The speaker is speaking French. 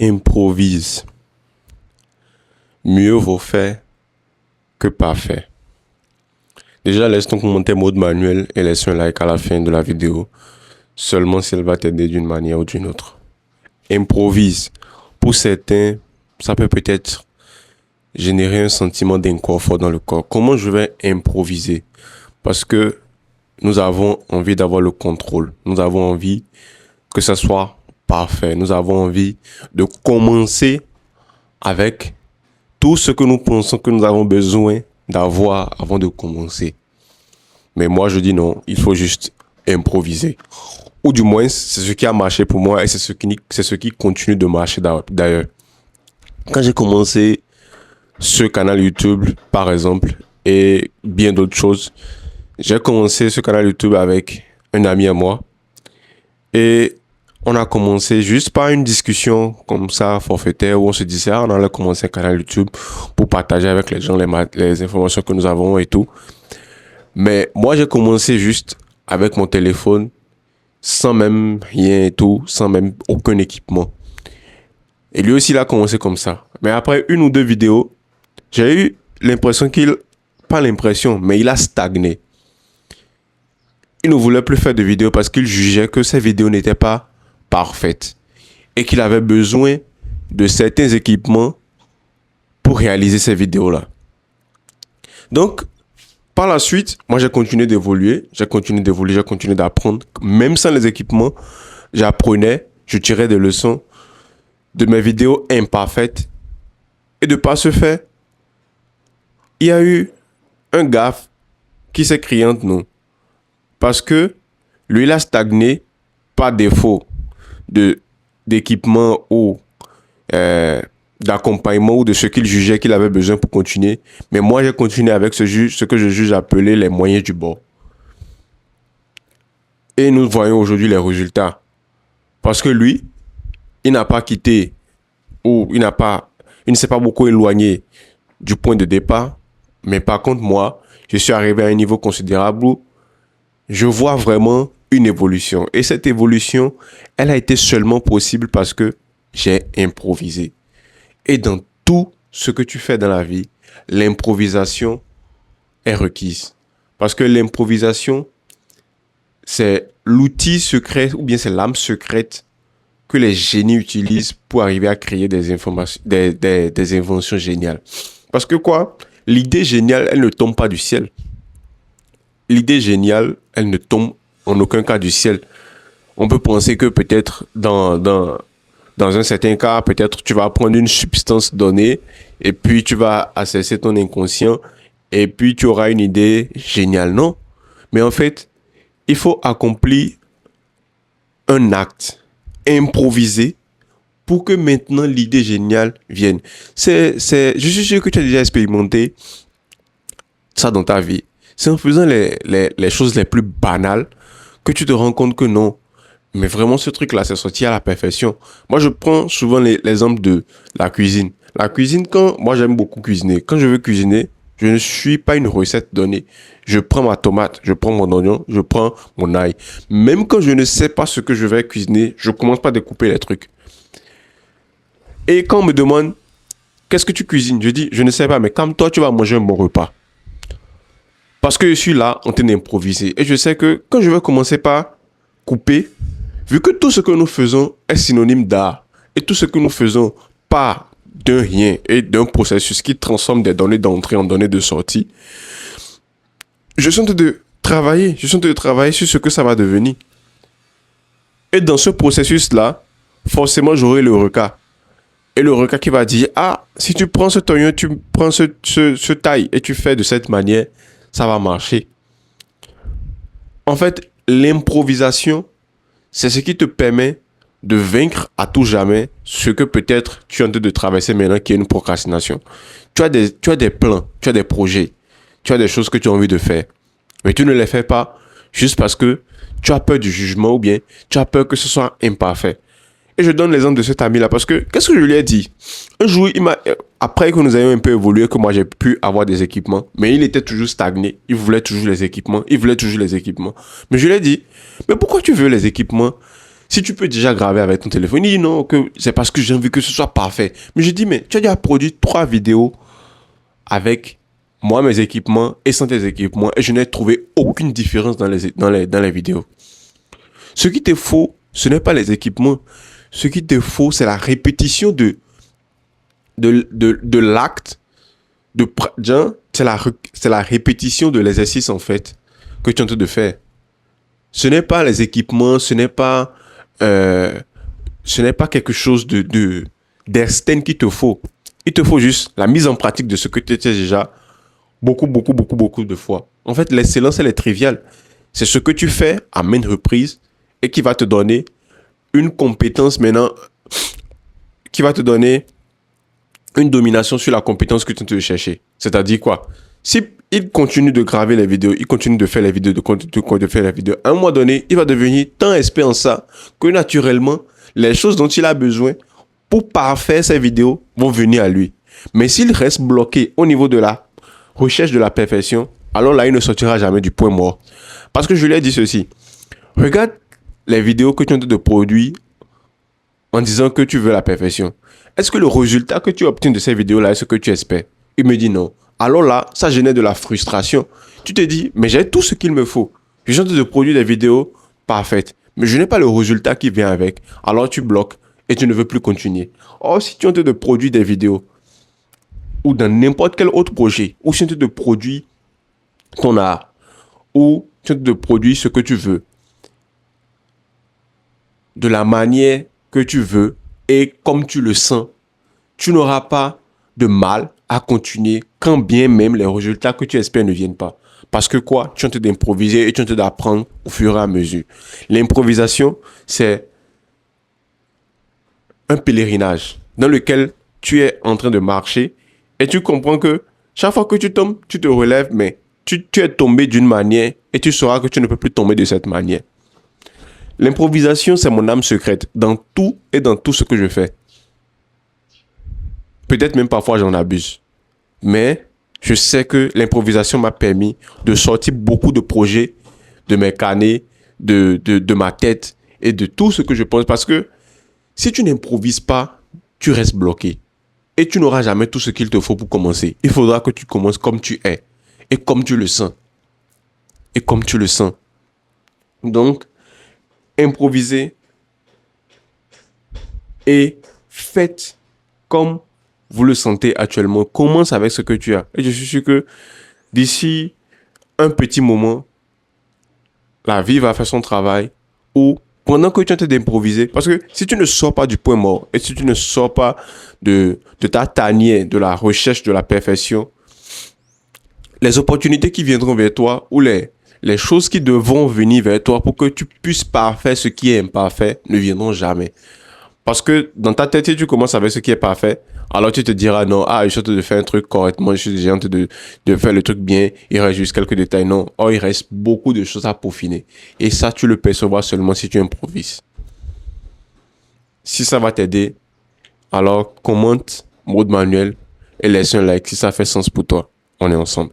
Improvise. Mieux vaut faire que parfait. Déjà, laisse ton commentaire mode manuel et laisse un like à la fin de la vidéo, seulement si elle va t'aider d'une manière ou d'une autre. Improvise. Pour certains, ça peut peut-être générer un sentiment d'inconfort dans le corps. Comment je vais improviser? Parce que nous avons envie d'avoir le contrôle. Nous avons envie que ça soit parfait. Nous avons envie de commencer avec tout ce que nous pensons que nous avons besoin d'avoir avant de commencer. Mais moi, je dis non, il faut juste improviser. Ou du moins, c'est ce qui a marché pour moi et c'est ce qui continue de marcher d'ailleurs. Quand j'ai commencé ce canal YouTube, par exemple, et bien d'autres choses, j'ai commencé ce canal YouTube avec un ami à moi. Et on a commencé juste par une discussion comme ça, forfaitaire, où on se disait, on allait commencer un canal YouTube pour partager avec les gens les informations que nous avons et tout. Mais moi, j'ai commencé juste avec mon téléphone, sans même rien et tout, sans même aucun équipement. Et lui aussi, il a commencé comme ça. Mais après une ou deux vidéos, j'ai eu l'impression pas l'impression, mais il a stagné. Il ne voulait plus faire de vidéos parce qu'il jugeait que ses vidéos n'étaient pas parfaites et qu'il avait besoin de certains équipements pour réaliser ces vidéos-là. Donc, par la suite, moi j'ai continué d'évoluer, j'ai continué d'apprendre. Même sans les équipements, j'apprenais, je tirais des leçons de mes vidéos imparfaites. Et de par ce fait, il y a eu un gaffe qui s'est créé entre nous. Parce que lui, il a stagné par défaut d'équipement ou d'accompagnement ou de ce qu'il jugeait qu'il avait besoin pour continuer. Mais moi, j'ai continué avec ce que je juge appeler les moyens du bord. Et nous voyons aujourd'hui les résultats. Parce que lui, il n'a pas quitté ou il ne s'est pas beaucoup éloigné du point de départ. Mais par contre, moi, je suis arrivé à un niveau considérable où je vois vraiment une évolution. Et cette évolution, elle a été seulement possible parce que j'ai improvisé. Et dans tout ce que tu fais dans la vie, l'improvisation est requise. Parce que l'improvisation, c'est l'outil secret ou bien c'est l'âme secrète que les génies utilisent pour arriver à créer des inventions géniales. Parce que quoi? L'idée géniale, elle ne tombe pas du ciel. L'idée géniale, elle ne tombe en aucun cas du ciel. On peut penser que peut-être dans un certain cas, peut-être tu vas prendre une substance donnée et puis tu vas accesser ton inconscient et puis tu auras une idée géniale. Non. Mais en fait, il faut accomplir un acte improvisé pour que maintenant l'idée géniale vienne. Je suis sûr que tu as déjà expérimenté ça dans ta vie. C'est en faisant les choses les plus banales que tu te rends compte que non. Mais vraiment, ce truc-là, c'est sorti à la perfection. Moi, je prends souvent l'exemple de la cuisine. La cuisine, moi, j'aime beaucoup cuisiner. Quand je veux cuisiner, je ne suis pas une recette donnée. Je prends ma tomate, je prends mon oignon, je prends mon ail. Même quand je ne sais pas ce que je vais cuisiner, je commence par découper les trucs. Et quand on me demande, qu'est-ce que tu cuisines? Je dis, je ne sais pas, mais comme toi, tu vas manger un bon repas. Parce que je suis là en train d'improviser. Et je sais que quand je vais commencer par couper, vu que tout ce que nous faisons est synonyme d'art, et tout ce que nous faisons part d'un rien et d'un processus qui transforme des données d'entrée en données de sortie, je suis en train de travailler sur ce que ça va devenir. Et dans ce processus-là, forcément, j'aurai le requin. Et le requin qui va dire, ah, si tu prends cet oignon, tu prends ce taille et tu fais de cette manière, ça va marcher. En fait, l'improvisation, c'est ce qui te permet de vaincre à tout jamais ce que peut-être tu es en train de traverser maintenant, qui est une procrastination. Tu as des plans, tu as des projets, tu as des choses que tu as envie de faire. Mais tu ne les fais pas juste parce que tu as peur du jugement ou bien tu as peur que ce soit imparfait. Et je donne l'exemple de cet ami-là parce que, qu'est-ce que je lui ai dit? Un jour, après que nous ayons un peu évolué, que moi j'ai pu avoir des équipements, mais il était toujours stagné. Il voulait toujours les équipements. Mais je lui ai dit, mais pourquoi tu veux les équipements Si tu peux déjà graver avec ton téléphone, il dit non, que c'est parce que j'ai envie que ce soit parfait. Mais je dis, mais tu as déjà produit 3 vidéos avec moi, mes équipements et sans tes équipements et je n'ai trouvé aucune différence dans les vidéos. Ce qui te faut, ce n'est pas les équipements. Ce qui te faut, c'est la répétition de l'acte. C'est la répétition de l'exercice, en fait, que tu es en train de faire. Ce n'est pas les équipements, ce n'est pas quelque chose d'externe qu'il te faut. Il te faut juste la mise en pratique de ce que tu étais déjà beaucoup de fois. En fait, l'excellence, elle est triviale. C'est ce que tu fais à maintes reprises et qui va te donner une compétence maintenant, qui va te donner une domination sur la compétence que tu es en train de chercher. C'est-à-dire quoi? Si il continue de graver les vidéos, il continue de faire les vidéos, de faire les vidéos, à un moment donné, il va devenir tant expert en ça que naturellement, les choses dont il a besoin pour parfaire ses vidéos vont venir à lui. Mais s'il reste bloqué au niveau de la recherche de la perfection, alors là, il ne sortira jamais du point mort. Parce que je lui ai dit ceci. Regarde les vidéos que tu es en train de produire en disant que tu veux la perfection. Est-ce que le résultat que tu obtiens de ces vidéos-là est ce que tu espères? Il me dit non. Alors là, ça génère de la frustration. Tu te dis, mais j'ai tout ce qu'il me faut. Je suis en train de produire des vidéos parfaites, mais je n'ai pas le résultat qui vient avec. Alors tu bloques et tu ne veux plus continuer. Or, si tu es en train de produire des vidéos ou dans n'importe quel autre projet, ou si tu es en train de produire ton art, ou tu es en train de produire ce que tu veux, de la manière que tu veux et comme tu le sens, tu n'auras pas de mal à continuer quand bien même les résultats que tu espères ne viennent pas. Parce que quoi? Tu es en train d'improviser et tu es en train d'apprendre au fur et à mesure. L'improvisation, c'est un pèlerinage dans lequel tu es en train de marcher et tu comprends que chaque fois que tu tombes, tu te relèves, mais tu es tombé d'une manière et tu sauras que tu ne peux plus tomber de cette manière. L'improvisation, c'est mon âme secrète dans tout et dans tout ce que je fais. Peut-être même parfois j'en abuse. Mais je sais que l'improvisation m'a permis de sortir beaucoup de projets de mes carnets, de ma tête et de tout ce que je pense. Parce que si tu n'improvises pas, tu restes bloqué. Et tu n'auras jamais tout ce qu'il te faut pour commencer. Il faudra que tu commences comme tu es. Et comme tu le sens. Et comme tu le sens. Donc, improvisez et faites comme vous le sentez actuellement. Commence avec ce que tu as. Et je suis sûr que d'ici un petit moment, la vie va faire son travail ou pendant que tu es en train d'improviser. Parce que si tu ne sors pas du point mort et si tu ne sors pas de ta tanière, de la recherche de la perfection, les opportunités qui viendront vers toi ou les choses qui devront venir vers toi pour que tu puisses parfaire ce qui est imparfait ne viendront jamais. Parce que dans ta tête, si tu commences avec ce qui est parfait, alors tu te diras non, je suis en train de faire un truc correctement, je suis déjà en train de faire le truc bien, il reste juste quelques détails. Non, il reste beaucoup de choses à peaufiner. Et ça, tu le percevras seulement si tu improvises. Si ça va t'aider, alors commente, mode manuel et laisse un like si ça fait sens pour toi. On est ensemble.